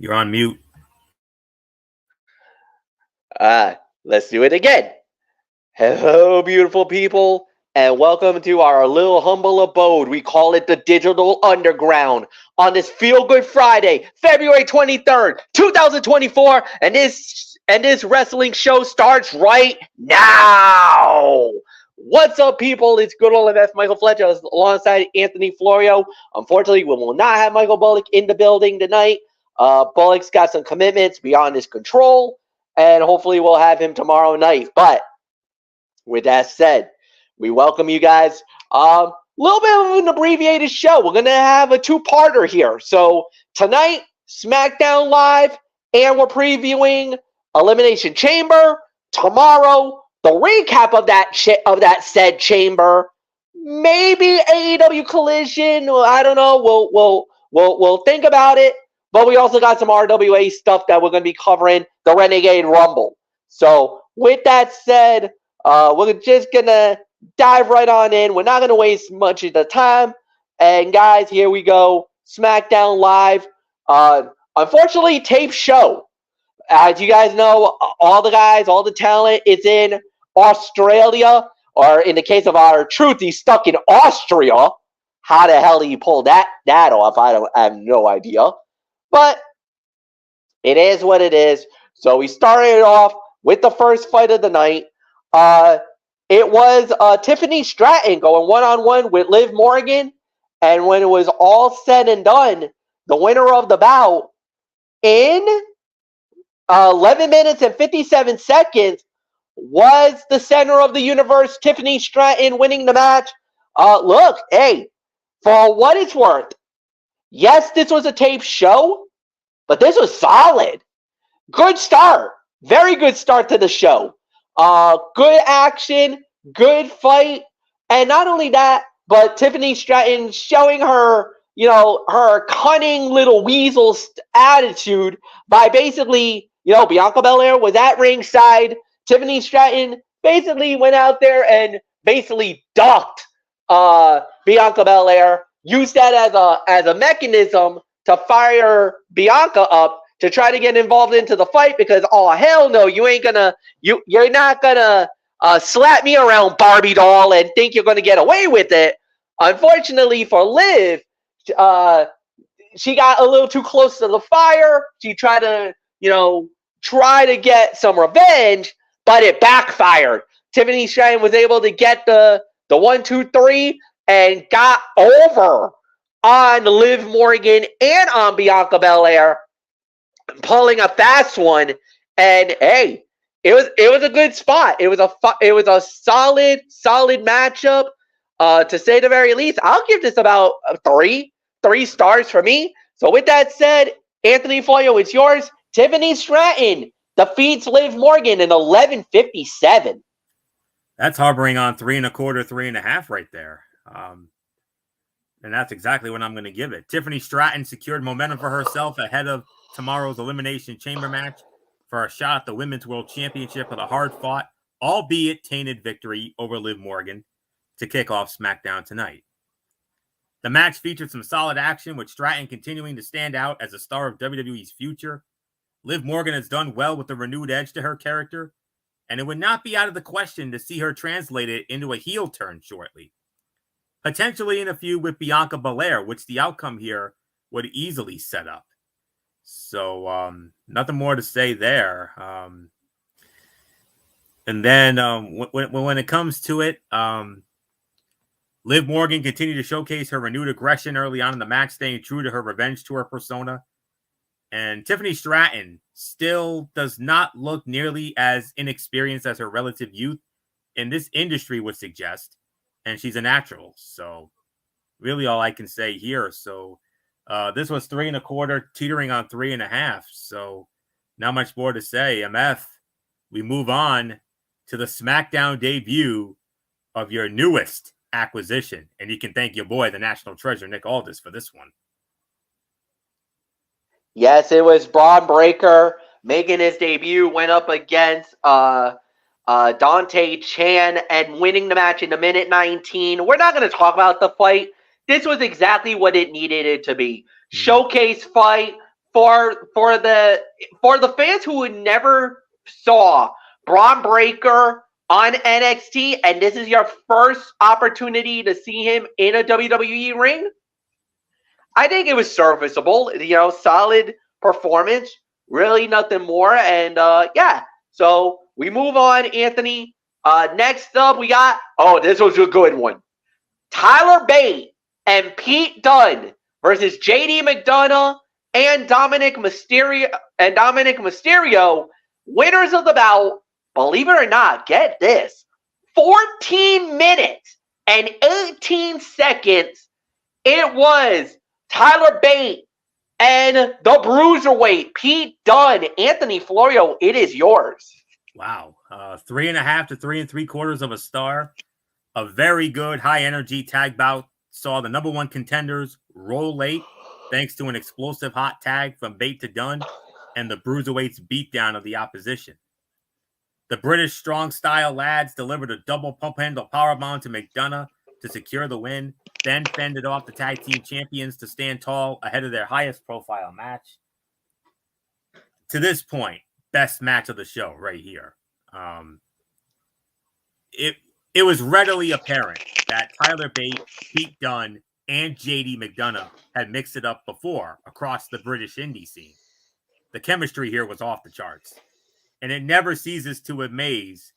You're on mute. Let's do it again. Hello, beautiful people, and welcome to our little humble abode. We call it the Digital Underground on this Feel Good Friday, February 23rd, 2024, and this wrestling show starts right now. What's up, people? It's good old MF Michael Fletcher alongside Anthony Florio. Unfortunately, we will not have Michael Bullock in the building tonight. Bullock's got some commitments beyond his control, and hopefully we'll have him tomorrow night. But with that said, we welcome you guys. Little bit of an abbreviated show. We're going to have a two-parter here. So tonight, Smackdown Live, and we're previewing Elimination Chamber. Tomorrow, the recap of that said chamber. Maybe AEW Collision. I don't know. We'll think about it. But we also got some RWA stuff that we're going to be covering, the Renegade Rumble. So with that said, we're just going to dive right on in. We're not going to waste much of the time. And guys, here we go. SmackDown Live. Unfortunately, tape show. As you guys know, all the guys, all the talent is in Australia. Or in the case of our truth, he's stuck in Austria. How the hell he pulled that off? I have no idea. But it is what it is. So we started off with the first fight of the night. It was Tiffany Stratton going one-on-one with Liv Morgan. And when it was all said and done, the winner of the bout in 11 minutes and 57 seconds was the center of the universe, Tiffany Stratton, winning the match. Look, hey, for what it's worth, yes, this was a tape show, but this was solid. Good start. Very good start to the show. Good action, good fight. And not only that, but Tiffany Stratton showing her, her cunning little weasel attitude by basically, Bianca Belair was at ringside. Tiffany Stratton basically went out there and basically ducked Bianca Belair. Used that as a mechanism to fire Bianca up to try to get involved into the fight because, oh, hell no, you're not gonna slap me around, Barbie doll, and think you're gonna get away with it. Unfortunately for Liv, she got a little too close to the fire. She tried to, try to get some revenge, but it backfired. Tiffany Stratton was able to get the 1, 2, 3 and got over on Liv Morgan and on Bianca Belair, pulling a fast one. And hey, it was a good spot. It was a solid matchup, to say the very least. I'll give this about 3 stars for me. So with that said, Anthony Florio, it's yours. Tiffany Stratton defeats Liv Morgan in 11:57. That's harboring on 3 1/4, 3 1/2 right there. And that's exactly what I'm going to give it. Tiffany Stratton secured momentum for herself ahead of tomorrow's Elimination Chamber match for a shot at the Women's World Championship with a hard-fought, albeit tainted victory over Liv Morgan to kick off SmackDown tonight. The match featured some solid action, with Stratton continuing to stand out as a star of WWE's future. Liv Morgan has done well with the renewed edge to her character, and it would not be out of the question to see her translate it into a heel turn shortly. Potentially in a feud with Bianca Belair, which the outcome here would easily set up. So, nothing more to say there. And then when it comes to it, Liv Morgan continued to showcase her renewed aggression early on in the match, staying true to her revenge tour persona. And Tiffany Stratton still does not look nearly as inexperienced as her relative youth in this industry would suggest. And she's a natural. So really all I can say here. So this was 3 1/4, teetering on 3 1/2. So not much more to say. MF, we move on to the SmackDown debut of your newest acquisition. And you can thank your boy, the National Treasure, Nick Aldis, for this one. Yes, it was Braun Breaker making his debut, went up against Dante Chan and winning the match in the minute 19. We're not going to talk about the fight. This was exactly what it needed it to be. Showcase fight, for the fans who never saw Braun Breaker on NXT, and this is your first opportunity to see him in a WWE ring, I think it was serviceable. Solid performance. Really nothing more. And yeah, so we move on, Anthony. Next up, we got, this was a good one. Tyler Bate and Pete Dunne versus JD McDonough and Dominic Mysterio. Winners of the bout, believe it or not, get this, 14 minutes and 18 seconds. It was Tyler Bate and the Bruiserweight, Pete Dunne. Anthony Florio, it is yours. Wow. 3.5 to 3 3/4 of a star. A very good high-energy tag bout. Saw the number one contenders roll late thanks to an explosive hot tag from Bate to Dunne and the Bruiserweight's beatdown of the opposition. The British strong-style lads delivered a double pump-handle powerbomb to McDonough to secure the win, then fended off the tag team champions to stand tall ahead of their highest-profile match. To this point, best match of the show right here. It was readily apparent that Tyler Bate, Pete Dunne, and JD McDonough had mixed it up before across the British indie scene. The chemistry here was off the charts. And it never ceases to amaze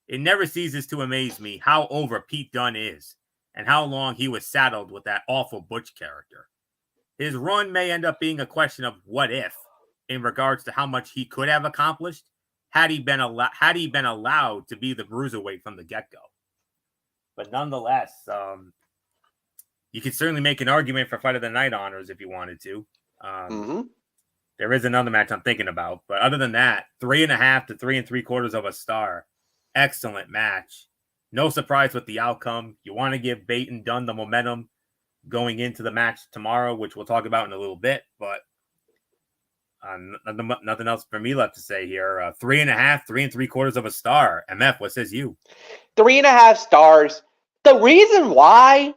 me how over Pete Dunne is and how long he was saddled with that awful Butch character. His run may end up being a question of what if in regards to how much he could have accomplished had he been allowed to be the Bruiserweight from the get-go. But nonetheless, you could certainly make an argument for Fight of the Night honors if you wanted to. There is another match I'm thinking about, but other than that, 3.5 to 3 3/4 of a star. Excellent match. No surprise with the outcome. You want to give Bate and Dunne the momentum going into the match tomorrow, which we'll talk about in a little bit, but nothing else for me left to say here. 3.5, 3 3/4 of a star. MF, what says you? 3.5 stars. The reason why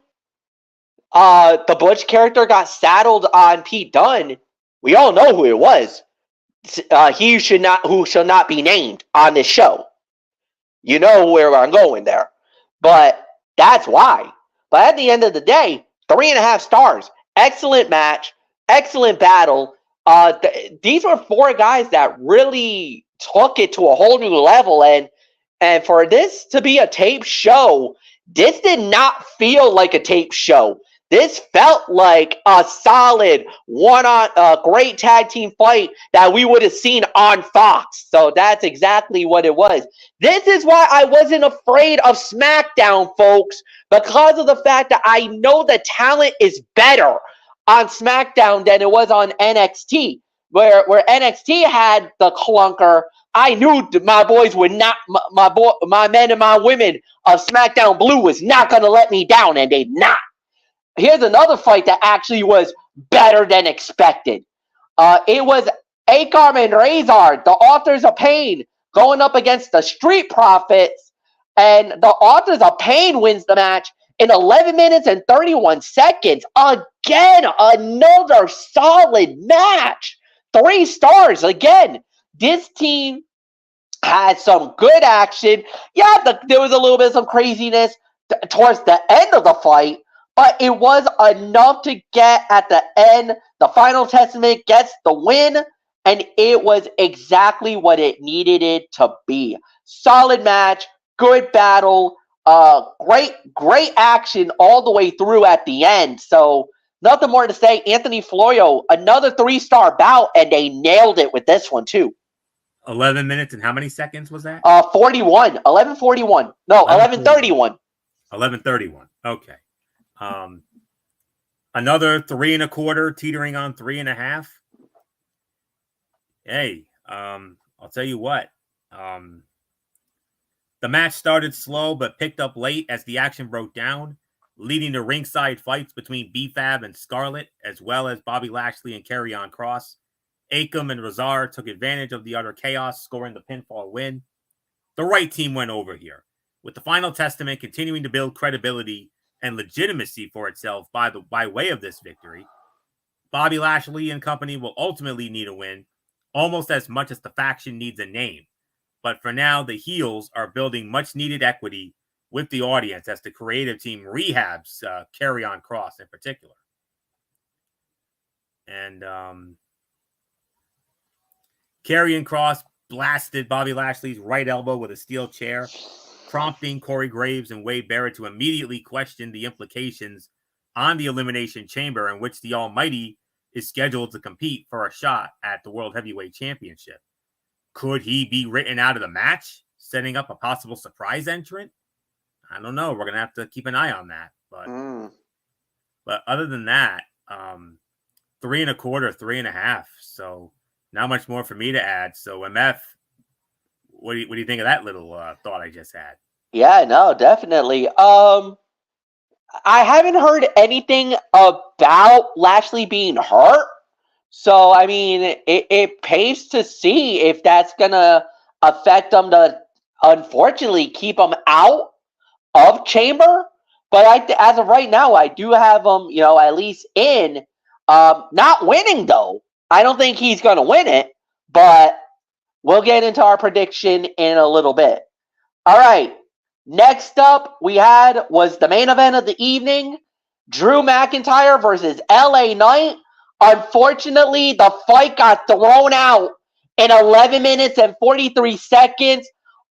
the Butch character got saddled on Pete Dunne, we all know who it was. Who shall not be named on this show. You know where I'm going there. But that's why. But at the end of the day, 3.5 stars. Excellent match. Excellent battle. These were 4 guys that really took it to a whole new level. And for this to be a tape show, this did not feel like a tape show. This felt like a solid great tag team fight that we would have seen on Fox. So that's exactly what it was. This is why I wasn't afraid of Smackdown, folks, because of the fact that I know the talent is better on Smackdown than it was on NXT, where NXT had the clunker. I knew my boys would not, my men and my women of SmackDown Blue was not going to let me down, and they not. Here's another fight that actually was better than expected. It was Akam and Razor, the Authors of Pain, going up against the Street Profits, and the Authors of Pain wins the match in 11 minutes and 31 seconds. Again, another solid match. 3 stars. Again, this team had some good action. Yeah, there was a little bit of some craziness towards the end of the fight, but it was enough to get at the end. The Final Testament gets the win, and it was exactly what it needed it to be. Solid match, good battle, great action all the way through at the end. So nothing more to say. Anthony Florio, another 3-star bout, and they nailed it with this one too. 11 minutes and how many seconds was that? 41. 11:41. No, 11:31. 11:31. Okay. Another 3 1/4, teetering on 3.5. Hey, I'll tell you what. The match started slow but picked up late as the action broke down, leading to ringside fights between B-Fab and Scarlett, as well as Bobby Lashley and Karrion Kross. Akam and Razar took advantage of the utter chaos, scoring the pinfall win. The right team went over here, with the Final Testament continuing to build credibility and legitimacy for itself by way of this victory. Bobby Lashley and company will ultimately need a win, almost as much as the faction needs a name. But for now, the heels are building much-needed equity with the audience as the creative team rehabs Karrion Kross in particular. And Karrion Kross blasted Bobby Lashley's right elbow with a steel chair, prompting Corey Graves and Wade Barrett to immediately question the implications on the Elimination Chamber, in which the Almighty is scheduled to compete for a shot at the World Heavyweight Championship. Could he be written out of the match, setting up a possible surprise entrant? I don't know. We're going to have to keep an eye on that. But other than that, 3 1/4, 3.5. So not much more for me to add. So MF, what do you think of that little thought I just had? Yeah, no, definitely. I haven't heard anything about Lashley being hurt. So, I mean, it pays to see if that's going to affect them to, unfortunately, keep them out of Chamber. But as of right now, I do have them, at least in. Not winning, though. I don't think he's going to win it. But we'll get into our prediction in a little bit. All right. Next up, was the main event of the evening. Drew McIntyre versus LA Knight. Unfortunately, the fight got thrown out in 11 minutes and 43 seconds.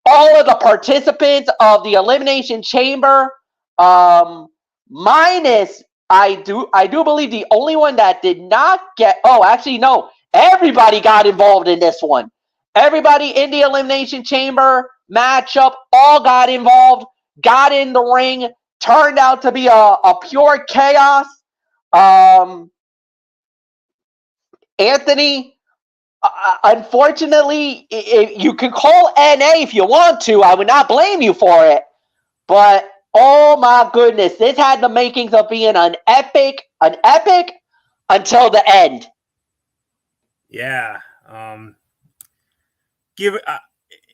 All of the participants of the Elimination Chamber, minus, I do believe the only one that did not get, no, everybody got involved in this one. Everybody in the Elimination Chamber matchup all got involved, got in the ring, turned out to be a pure chaos. Anthony, unfortunately, you can call NA if you want to. I would not blame you for it. But, oh my goodness, this had the makings of being an epic until the end. Yeah.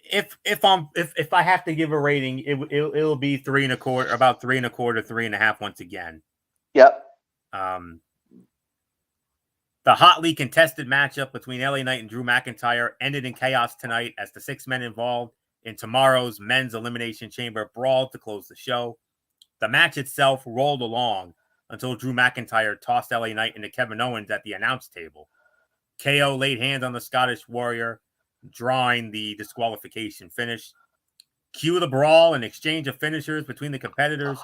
If I have to give a rating, it'll be 3 1/4, about 3 1/4, 3.5 once again. Yep. The hotly contested matchup between LA Knight and Drew McIntyre ended in chaos tonight as the 6 men involved in tomorrow's men's Elimination Chamber brawled to close the show. The match itself rolled along until Drew McIntyre tossed LA Knight into Kevin Owens at the announce table. KO laid hands on the Scottish Warrior, drawing the disqualification finish. Cue the brawl and exchange of finishers between the competitors.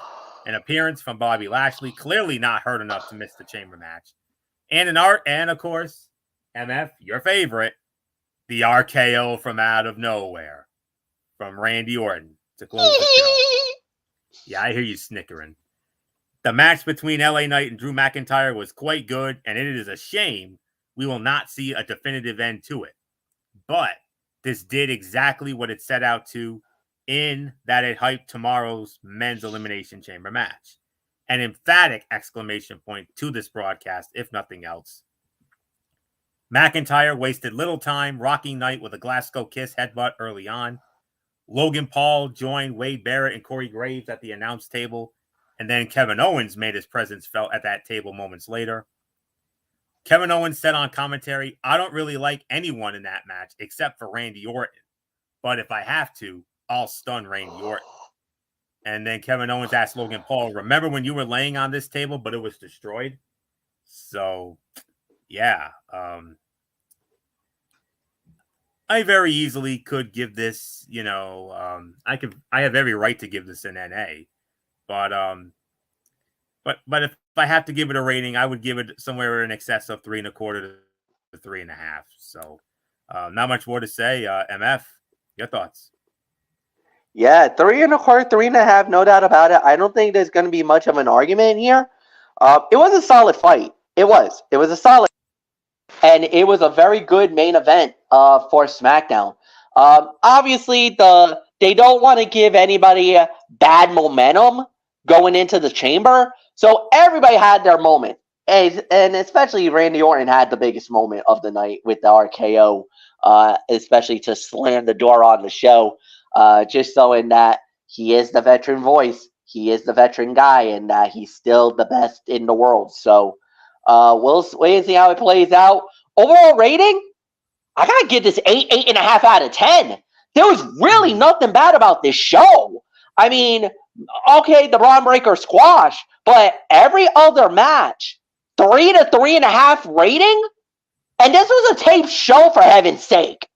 An appearance from Bobby Lashley, clearly not hurt enough to miss the chamber match. And of course, MF, your favorite, the RKO from out of nowhere from Randy Orton to close the show. Yeah, I hear you snickering. The match between LA Knight and Drew McIntyre was quite good, and it is a shame we will not see a definitive end to it. But this did exactly what it set out to, in that it hyped tomorrow's men's Elimination Chamber match. An emphatic exclamation point to this broadcast, if nothing else. McIntyre wasted little time rocking Knight with a Glasgow kiss headbutt early on. Logan Paul joined Wade Barrett and Corey Graves at the announce table, and then Kevin Owens made his presence felt at that table moments later. Kevin Owens said on commentary, "I don't really like anyone in that match except for Randy Orton, but if I have to, I'll stun Randy Orton." And then Kevin Owens asked Logan Paul, "Remember when you were laying on this table, but it was destroyed?" So, yeah. I very easily could give this, I have every right to give this an NA. But if I have to give it a rating, I would give it somewhere in excess of 3 1/4 to 3.5. So, not much more to say. MF, your thoughts? Yeah, 3 1/4, 3.5, no doubt about it. I don't think there's going to be much of an argument here. It was a solid fight. It was a solid, and it was a very good main event for SmackDown. Obviously, they don't want to give anybody bad momentum going into the chamber, so everybody had their moment, and especially Randy Orton had the biggest moment of the night with the RKO, especially to slam the door on the show. Just showing that he is the veteran voice, he is the veteran guy, and that he's still the best in the world. So, We'll wait and see how it plays out. Overall rating, I gotta give this 8.5 out of 10. There was really nothing bad about this show. I mean, okay, the Braun Breaker squash, but every other match, 3 to 3.5 rating, and this was a taped show for heaven's sake.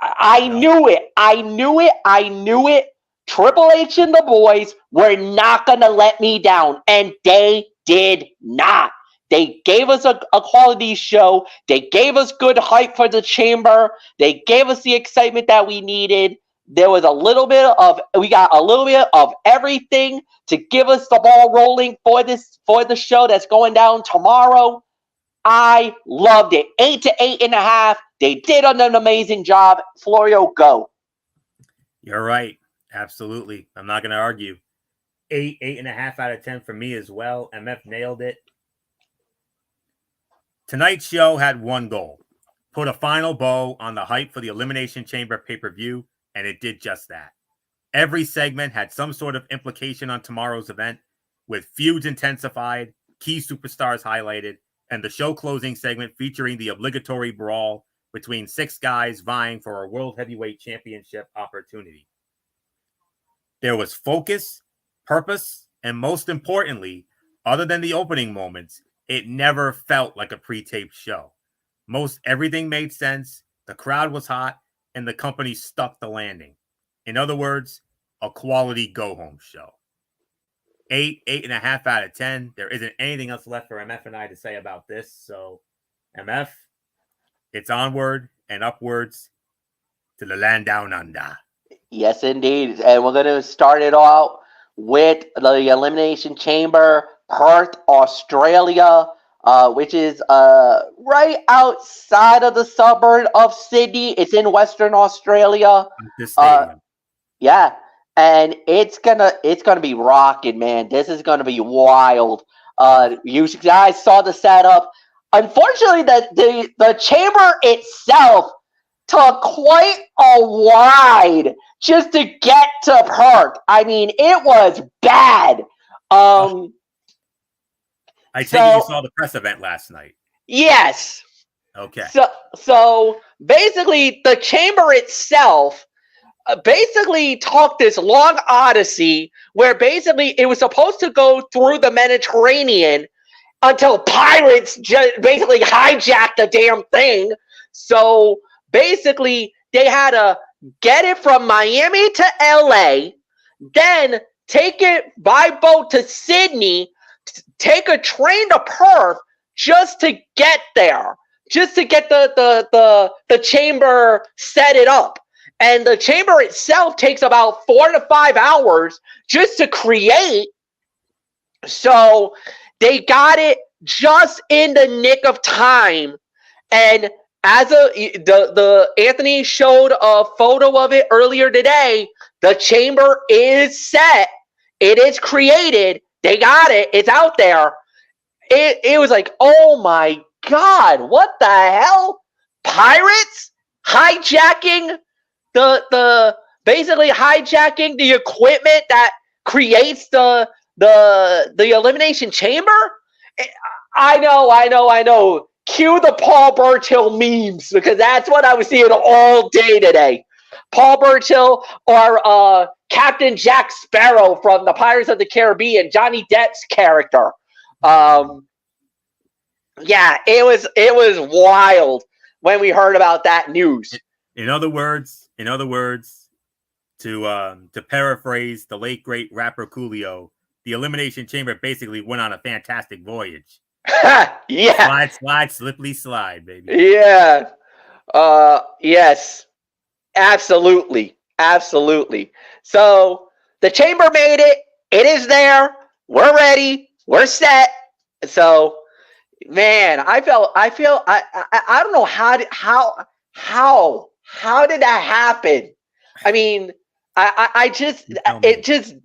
I knew it. I knew it. I knew it. Triple H and the boys were not gonna let me down, and they did not. They gave us a quality show. They gave us good hype for the chamber. They gave us the excitement that we needed. There was we got a little bit of everything to give us the ball rolling for the show that's going down tomorrow. I loved it. 8 to 8.5. They did an amazing job. Florio, go. You're right. Absolutely. I'm not going to argue. 8.5 out of 10 for me as well. MF nailed it. Tonight's show had one goal: put a final bow on the hype for the Elimination Chamber pay-per-view, and it did just that. Every segment had some sort of implication on tomorrow's event, with feuds intensified, key superstars highlighted, and the show closing segment featuring the obligatory brawl between 6 guys vying for a World Heavyweight Championship opportunity. There was focus, purpose, and most importantly, other than the opening moments, it never felt like a pre-taped show. Most everything made sense, the crowd was hot, and the company stuck the landing. In other words, a quality go-home show. 8.5 out of 10. There isn't anything else left for MF and I to say about this. So, MF, it's onward and upwards to the land down under. Yes, indeed. And we're going to start it out with the Elimination Chamber, Perth, Australia, which is right outside of the suburb of Sydney. It's in Western Australia. This stadium. Yeah. And it's gonna be rocking, man. This is gonna be wild. You guys saw the setup. Unfortunately, the chamber itself took quite a ride just to get to Perth. I mean, it was bad. I take it you saw the press event last night. Yes. Okay. So basically, the chamber itself basically took this long odyssey where basically it was supposed to go through the Mediterranean until pirates basically hijacked the damn thing. So basically they had to get it from Miami to LA, then take it by boat to Sydney, take a train to Perth just to get there, just to get the chamber set it up. And the chamber itself takes about 4 to 5 hours just to create. So they got it just in the nick of time. And as the Anthony showed a photo of it earlier today, the chamber is set. It is created. They got it. It's out there. It was like, oh my God, what the hell? Pirates hijacking the basically hijacking the equipment that creates the Elimination Chamber. I know. Cue the Paul Burchill memes, because that's what I was seeing all day today. Paul Burchill or Captain Jack Sparrow from the Pirates of the Caribbean, Johnny Depp's character. Yeah, it was wild when we heard about that news. In other words, to paraphrase the late great rapper Coolio, the Elimination Chamber basically went on a fantastic voyage. Yeah. Slide, slippity slide, baby. Yeah. Yes. Absolutely. So the chamber made it. It is there. We're ready. We're set. So, man, I don't know how did that happen? I mean, it just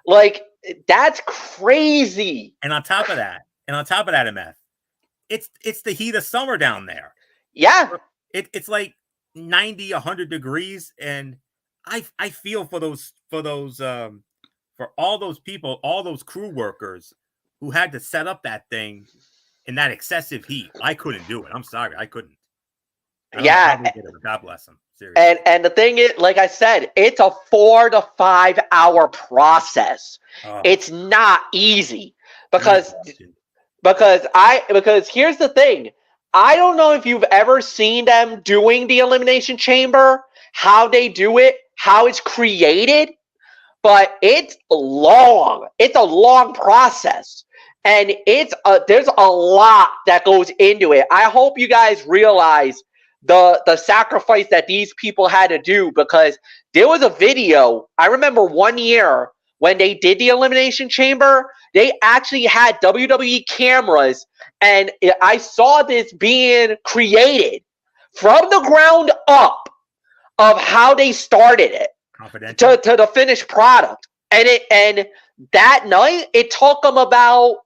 like, that's crazy. And on top of that, MF, it's the heat of summer down there. Yeah. It's like 90, 100 degrees, and I feel for all those people, all those crew workers who had to set up that thing in that excessive heat. I couldn't do it. I'm sorry, I couldn't. I don't know how they did it, but God bless them. Seriously. And the thing is, like I said, it's a 4 to 5 hour process. Oh, It's not easy exhaustion. because here's the thing. I don't know if you've ever seen them doing the Elimination Chamber, how they do it, how it's created, but it's long. It's a long process. And there's a lot that goes into it. I hope you guys realize the sacrifice that these people had to do, because there was a video. I remember one year when they did the Elimination Chamber, they actually had WWE cameras, and I saw this being created from the ground up of how they started it to the finished product. And that night it took them about,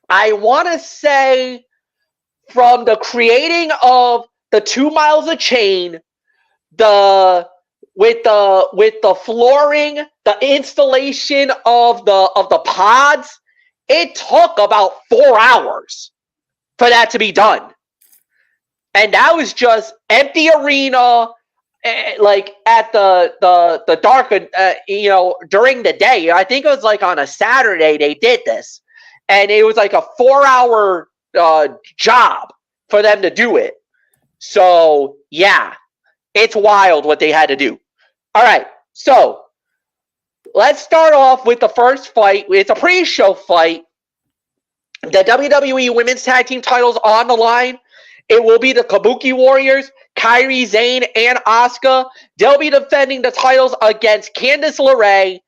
I want to say, from the creating of the 2 miles of chain, with the flooring, the installation of the pods, it took about 4 hours for that to be done. And that was just empty arena, like at the dark, during the day. I think it was like on a Saturday they did this, and it was like a 4-hour job for them to do it. So yeah, it's wild what they had to do. All right, so let's start off with the first fight. It's a pre-show fight. The WWE Women's Tag Team titles on the line. It will be the Kabuki Warriors, Kairi Sane, and Asuka. They'll be defending the titles against Candice LeRae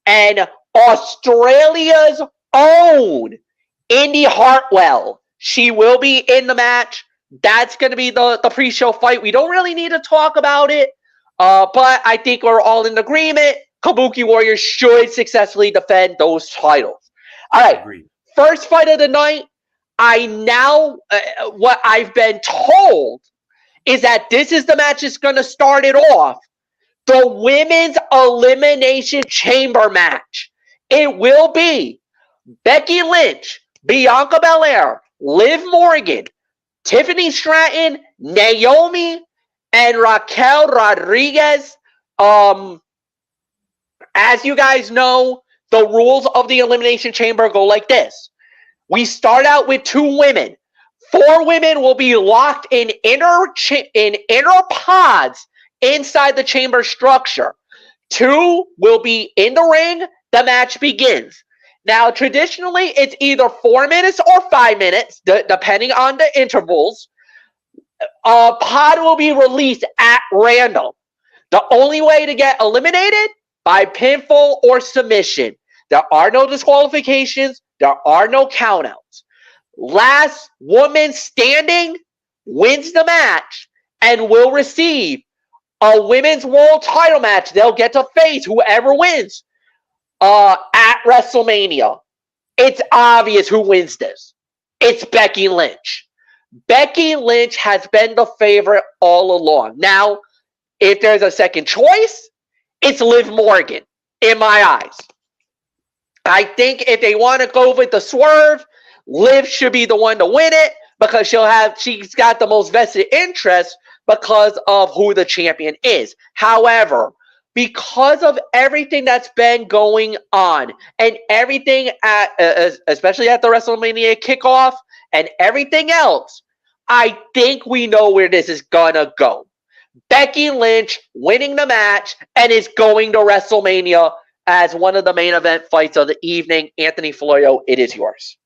and Australia's own Indy Hartwell. She will be in the match. That's going to be the pre-show fight. We don't really need to talk about it, but I think we're all in agreement. Kabuki Warriors should successfully defend those titles. All right, Agreed. First fight of the night. What I've been told is that this is the match that's going to start it off. The Women's Elimination Chamber match. It will be Becky Lynch, Bianca Belair, Liv Morgan, Tiffany Stratton, Naomi, and Raquel Rodriguez. As you guys know, the rules of the Elimination Chamber go like this. We start out with 2 women. 4 women will be locked in inner pods inside the chamber structure. 2 will be in the ring. The match begins. Now, traditionally, it's either 4 minutes or 5 minutes, depending on the intervals. A pod will be released at random. The only way to get eliminated, by pinfall or submission. There are no disqualifications. There are no countouts. Last woman standing wins the match and will receive a women's world title match. They'll get to face whoever wins at WrestleMania. It's obvious who wins this. It's Becky Lynch. Becky Lynch has been the favorite all along. Now, if there's a second choice, it's Liv Morgan, in my eyes. I think if they want to go with the swerve, Liv should be the one to win it, because she's got the most vested interest because of who the champion is. However, because of everything that's been going on and everything especially at the WrestleMania kickoff and everything else, I think we know where this is gonna go. Becky Lynch winning the match and is going to WrestleMania as one of the main event fights of the evening. Anthony Florio, it is yours.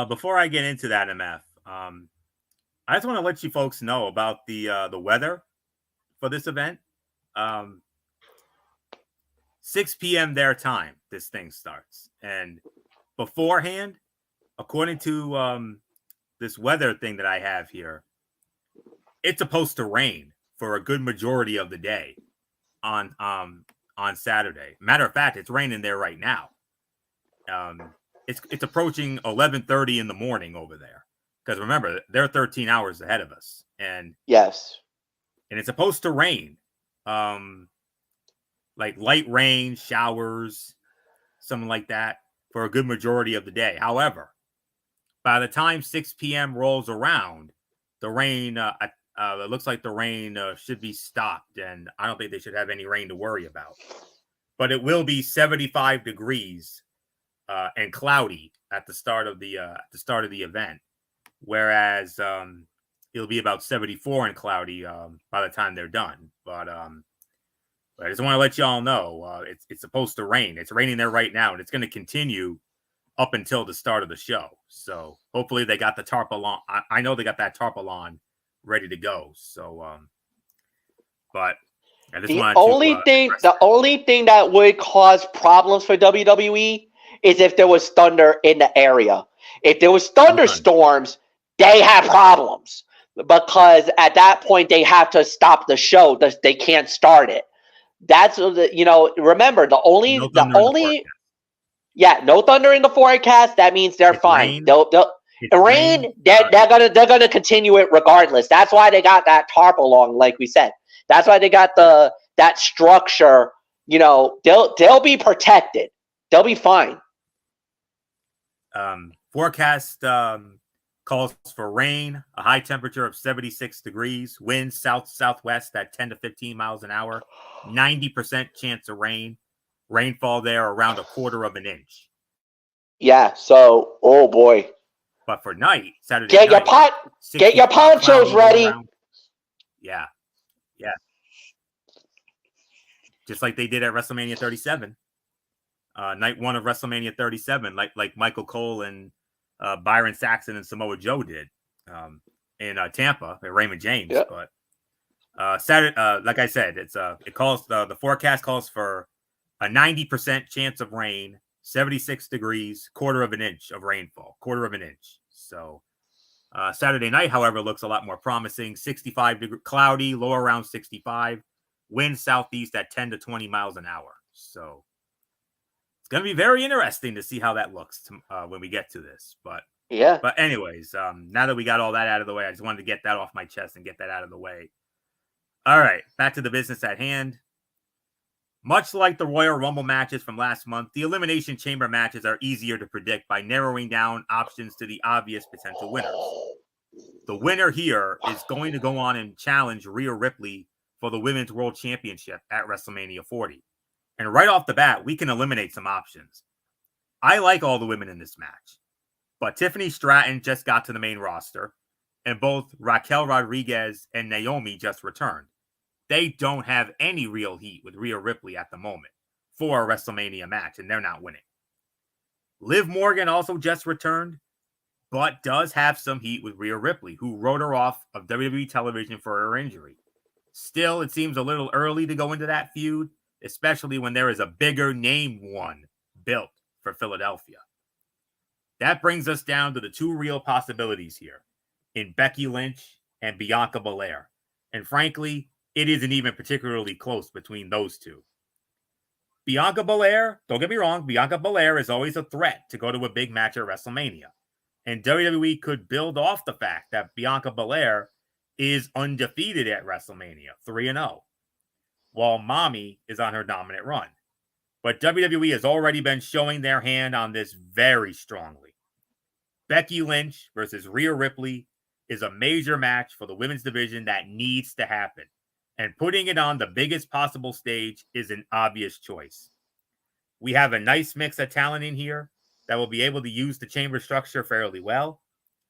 Before I get into that, MF, I just want to let you folks know about the weather for this event. 6 p.m. their time, this thing starts. And beforehand, according to this weather thing that I have here, it's supposed to rain for a good majority of the day on Saturday. Matter of fact, it's raining there right now. It's approaching 11:30 in the morning over there, because remember, they're 13 hours ahead of us, and yes, and it's supposed to rain, like light rain, showers, something like that, for a good majority of the day. However, by the time 6 p.m. rolls around, the rain, it looks like the rain should be stopped, and I don't think they should have any rain to worry about. But it will be 75 degrees and cloudy at the start of the event, whereas it'll be about 74 and cloudy by the time they're done. But I just want to let y'all know it's supposed to rain. It's raining there right now, and it's going to continue up until the start of the show. So hopefully they got the tarpaulin. I know they got that tarpaulin ready to go. So, but I just the only thing that would cause problems for WWE is if there was thunder in the area. If there was thunderstorms, they have problems because at that point they have to stop the show. They can't start it. That's remember the only no thunder in the forecast. That means they're fine. Rain. They're gonna continue it regardless. That's why they got that tarpaulin, like we said. That's why they got that structure. They'll be protected. They'll be fine. Forecast calls for rain, a high temperature of 76 degrees, winds south-southwest at 10 to 15 miles an hour, 90% chance of rain, rainfall there around 1/4 of an inch. Yeah, so, oh boy. But for night, Saturday get night, get your ponchos ready. Yeah. Just like they did at WrestleMania 37. Night 1 of WrestleMania 37, like Michael Cole and Byron Saxton and Samoa Joe did in Tampa at Raymond James. Yep. But Saturday, like I said, the forecast calls for a 90% chance of rain, 76 degrees, 1/4 of an inch of rainfall, 1/4 of an inch. So Saturday night, however, looks a lot more promising. 65 degree, cloudy, low around 65, wind southeast at 10 to 20 miles an hour. So it's going to be very interesting to see how that looks when we get to this. But yeah. But anyways, now that we got all that out of the way, I just wanted to get that off my chest and get that out of the way. All right, back to the business at hand. Much like the Royal Rumble matches from last month, the Elimination Chamber matches are easier to predict by narrowing down options to the obvious potential winners. The winner here is going to go on and challenge Rhea Ripley for the Women's World Championship at WrestleMania 40. And right off the bat, we can eliminate some options. I like all the women in this match, but Tiffany Stratton just got to the main roster, and both Raquel Rodriguez and Naomi just returned. They don't have any real heat with Rhea Ripley at the moment for a WrestleMania match, and they're not winning. Liv Morgan also just returned, but does have some heat with Rhea Ripley, who wrote her off of WWE television for her injury. Still, it seems a little early to go into that feud, especially when there is a bigger name one built for Philadelphia. That brings us down to the two real possibilities here in Becky Lynch and Bianca Belair. And frankly, it isn't even particularly close between those two. Bianca Belair, don't get me wrong, Bianca Belair is always a threat to go to a big match at WrestleMania. And WWE could build off the fact that Bianca Belair is undefeated at WrestleMania, 3-0, while Mommy is on her dominant run. But WWE has already been showing their hand on this very strongly. Becky Lynch versus Rhea Ripley is a major match for the women's division that needs to happen. And putting it on the biggest possible stage is an obvious choice. We have a nice mix of talent in here that will be able to use the chamber structure fairly well.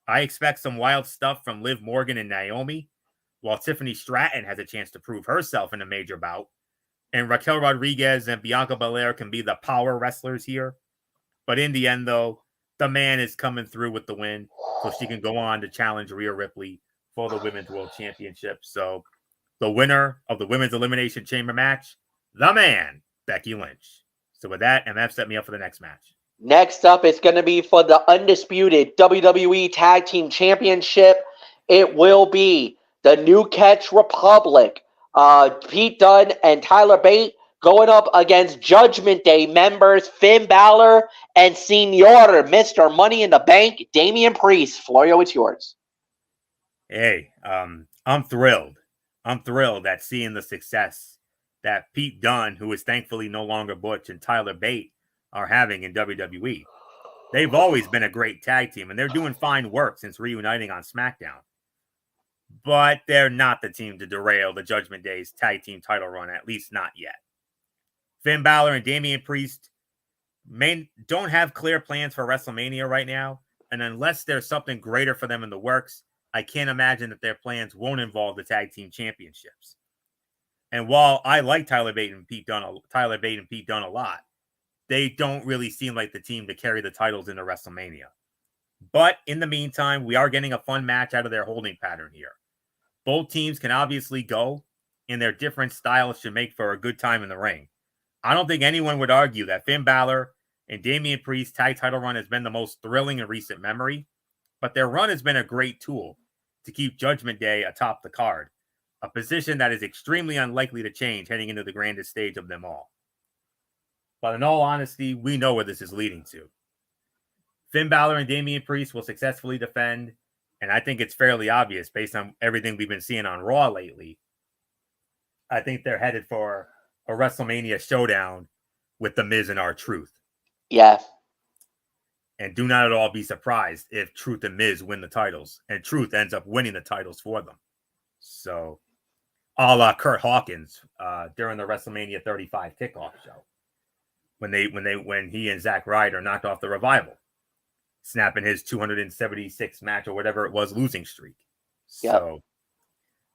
I expect some wild stuff from Liv Morgan and Naomi, while Tiffany Stratton has a chance to prove herself in a major bout. And Raquel Rodriguez and Bianca Belair can be the power wrestlers here. But in the end, though, the man is coming through with the win, so she can go on to challenge Rhea Ripley for the Women's World Championship. So the winner of the Women's Elimination Chamber match, the man, Becky Lynch. So with that, MF set me up for the next match. Next up, it's going to be for the undisputed WWE Tag Team Championship. It will be the New Catch Republic, Pete Dunne and Tyler Bate, going up against Judgment Day members Finn Balor and Senior Mr. Money in the Bank, Damian Priest. Florio, it's yours. Hey, I'm thrilled. I'm thrilled at seeing the success that Pete Dunne, who is thankfully no longer Butch, and Tyler Bate are having in WWE. They've always been a great tag team, and they're doing fine work since reuniting on SmackDown. But they're not the team to derail the Judgment Day's tag team title run, at least not yet. Finn Balor and Damian Priest don't have clear plans for WrestleMania right now, and unless there's something greater for them in the works, I can't imagine that their plans won't involve the tag team championships. And while I like Tyler Bate and Pete Dunne a lot, they don't really seem like the team to carry the titles into WrestleMania. But in the meantime, we are getting a fun match out of their holding pattern here. Both teams can obviously go, and their different styles should make for a good time in the ring. I don't think anyone would argue that Finn Balor and Damian Priest's tag title run has been the most thrilling in recent memory, but their run has been a great tool to keep Judgment Day atop the card, a position that is extremely unlikely to change heading into the grandest stage of them all. But in all honesty, we know where this is leading to. Finn Balor and Damian Priest will successfully defend, and I think it's fairly obvious based on everything we've been seeing on Raw lately. I think they're headed for a WrestleMania showdown with The Miz and R-Truth. Yeah. And do not at all be surprised if Truth and Miz win the titles, and Truth ends up winning the titles for them. So, a la Kurt Hawkins during the WrestleMania 35 kickoff show, when he and Zack Ryder knocked off the Revival, snapping his 276 match or whatever it was losing streak. Yep.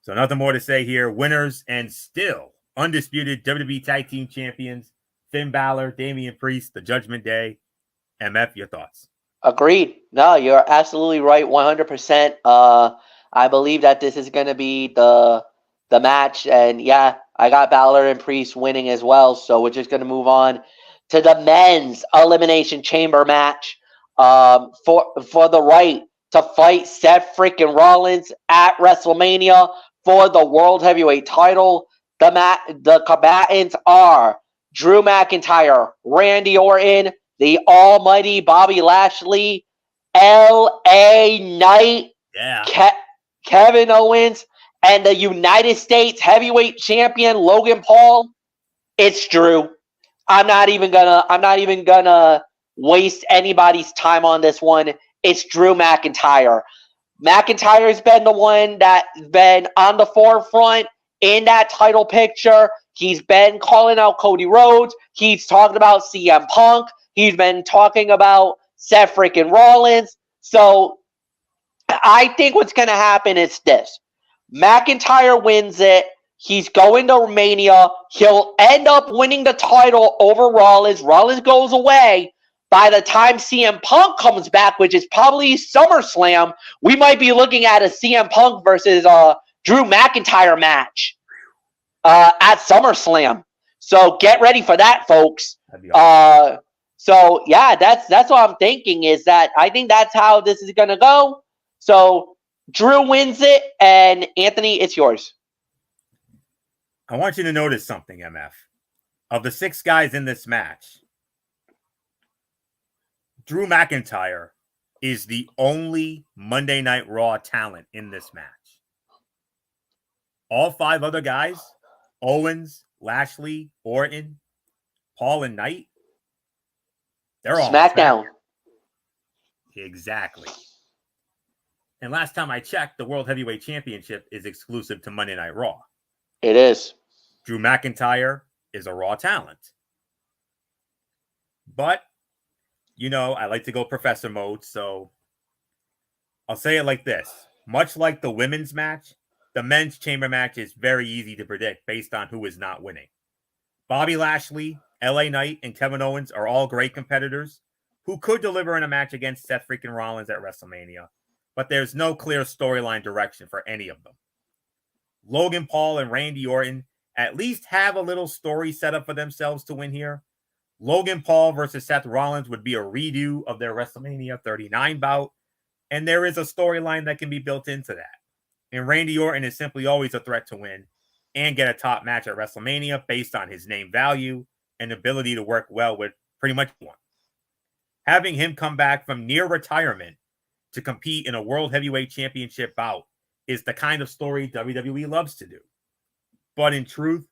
So nothing more to say here. Winners and still undisputed WWE Tag Team Champions, Finn Balor, Damian Priest, the Judgment Day. MF, your thoughts? Agreed. No, you're absolutely right, 100%. I believe that this is going to be the match, and yeah, I got Balor and Priest winning as well. So we're just going to move on to the men's elimination chamber match for the right to fight Seth freaking Rollins at WrestleMania for the World Heavyweight title. The combatants are Drew McIntyre, Randy Orton, the almighty Bobby Lashley, LA Knight, Kevin Owens, and the United States Heavyweight Champion Logan Paul. It's Drew. I'm not even gonna waste anybody's time on this one. It's Drew McIntyre. McIntyre's been the one that's been on the forefront in that title picture. He's been calling out Cody Rhodes. He's talking about CM Punk. He's been talking about Seth freaking Rollins. So I think what's going to happen is this. McIntyre wins it. He's going to Mania. He'll end up winning the title over Rollins. Rollins goes away. By the time CM Punk comes back, which is probably SummerSlam, we might be looking at a CM Punk versus Drew McIntyre match at SummerSlam. So get ready for that, folks. Awesome. So yeah, that's what I'm thinking, is that I think that's how this is gonna go. So Drew wins it, and Anthony, it's yours. I want you to notice something, MF. Of the 6 guys in this match, Drew McIntyre is the only Monday Night Raw talent in this match. All 5 other guys, Owens, Lashley, Orton, Paul, and Knight, they're all Smackdown. Exactly. And last time I checked, the World Heavyweight Championship is exclusive to Monday Night Raw. It is. Drew McIntyre is a Raw talent. But, you know, I like to go professor mode, so I'll say it like this. Much like the women's match, the men's chamber match is very easy to predict based on who is not winning. Bobby Lashley, LA Knight, and Kevin Owens are all great competitors who could deliver in a match against Seth freaking Rollins at WrestleMania, but there's no clear storyline direction for any of them. Logan Paul and Randy Orton at least have a little story set up for themselves to win here. Logan Paul versus Seth Rollins would be a redo of their WrestleMania 39 bout, and there is a storyline that can be built into that. And Randy Orton is simply always a threat to win and get a top match at WrestleMania based on his name value and ability to work well with pretty much one. Having him come back from near retirement to compete in a World Heavyweight Championship bout is the kind of story WWE loves to do. But in truth,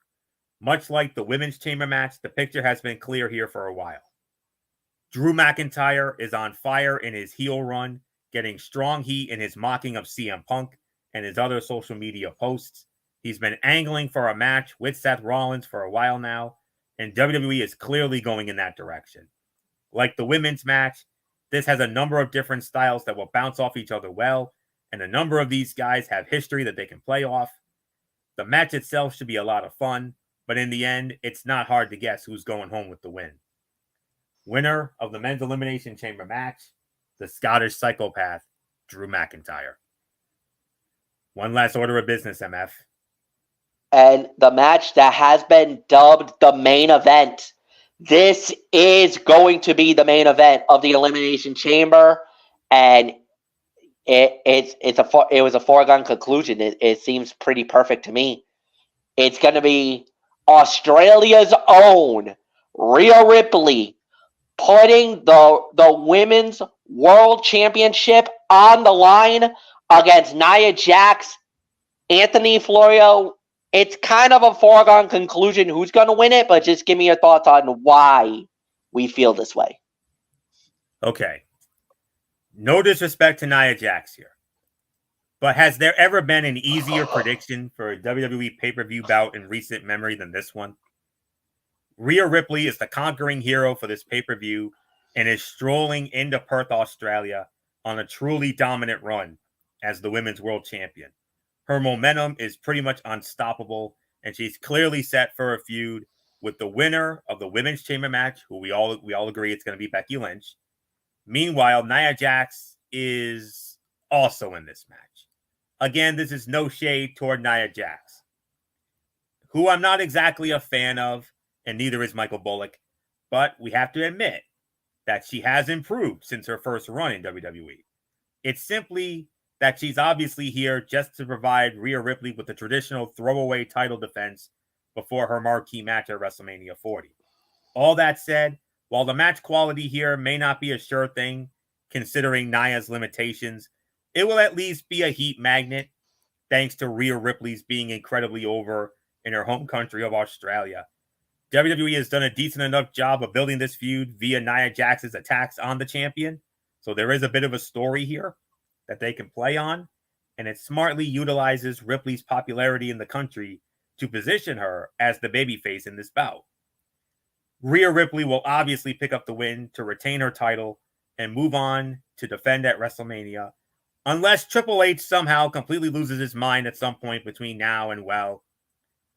much like the women's chamber match, the picture has been clear here for a while. Drew McIntyre is on fire in his heel run, getting strong heat in his mocking of CM Punk and his other social media posts. He's been angling for a match with Seth Rollins for a while now, and WWE is clearly going in that direction. Like the women's match, this has a number of different styles that will bounce off each other well, and a number of these guys have history that they can play off. The match itself should be a lot of fun, but in the end, it's not hard to guess who's going home with the win. Winner of the Men's Elimination Chamber match, the Scottish Psychopath, Drew McIntyre. One last order of business, MF. And the match that has been dubbed the main event. This is going to be the main event of the Elimination Chamber, and it was a foregone conclusion. It seems pretty perfect to me. It's going to be Australia's own Rhea Ripley putting the Women's World Championship on the line against Nia Jax, Anthony Florio. It's kind of a foregone conclusion who's going to win it, but just give me your thoughts on why we feel this way. Okay. No disrespect to Nia Jax here, but has there ever been an easier prediction for a WWE pay-per-view bout in recent memory than this one? Rhea Ripley is the conquering hero for this pay-per-view and is strolling into Perth, Australia on a truly dominant run as the Women's World Champion. Her momentum is pretty much unstoppable, and she's clearly set for a feud with the winner of the Women's Chamber match, who we all agree it's going to be Becky Lynch. Meanwhile, Nia Jax is also in this match. Again, this is no shade toward Nia Jax, who I'm not exactly a fan of, and neither is Michael Bullock, but we have to admit that she has improved since her first run in WWE. It's simply that she's obviously here just to provide Rhea Ripley with the traditional throwaway title defense before her marquee match at WrestleMania 40. All that said, while the match quality here may not be a sure thing, considering Nia's limitations, it will at least be a heat magnet, thanks to Rhea Ripley's being incredibly over in her home country of Australia. WWE has done a decent enough job of building this feud via Nia Jax's attacks on the champion, so there is a bit of a story here that they can play on, and it smartly utilizes Ripley's popularity in the country to position her as the babyface in this bout. Rhea Ripley will obviously pick up the win to retain her title and move on to defend at WrestleMania, unless Triple H somehow completely loses his mind at some point between now and, well,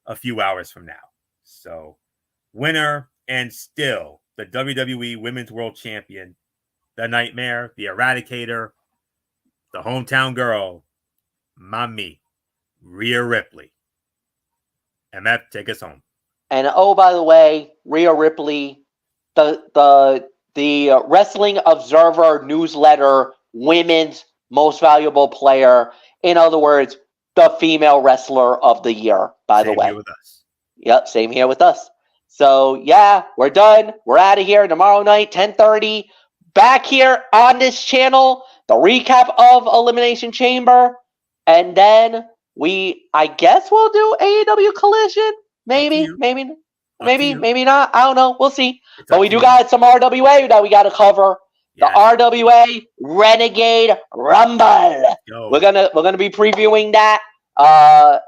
a few hours from now. So, winner and still the WWE Women's World Champion, the Nightmare, the Eradicator, the hometown girl, Mami, Rhea Ripley. MF, take us home. And oh, by the way, Rhea Ripley, the Wrestling Observer newsletter women's most valuable player. In other words, the female wrestler of the year, by the way. Same here with us. Yep, same here with us. So, yeah, we're done. We're out of here tomorrow night, 10:30. Back here on this channel, the recap of Elimination Chamber. And then I guess we'll do AEW Collision. Maybe not. I don't know. We'll see. But we do got some RWA that we got to cover. The RWA Renegade Rumble. We're gonna be previewing that.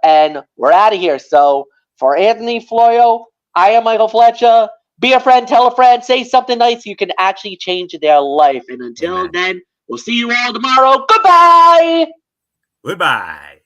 And we're out of here. So for Anthony Florio, I am Michael Fletcher. Be a friend, tell a friend, say something nice. You can actually change their life. And until then, we'll see you all tomorrow. Goodbye. Goodbye.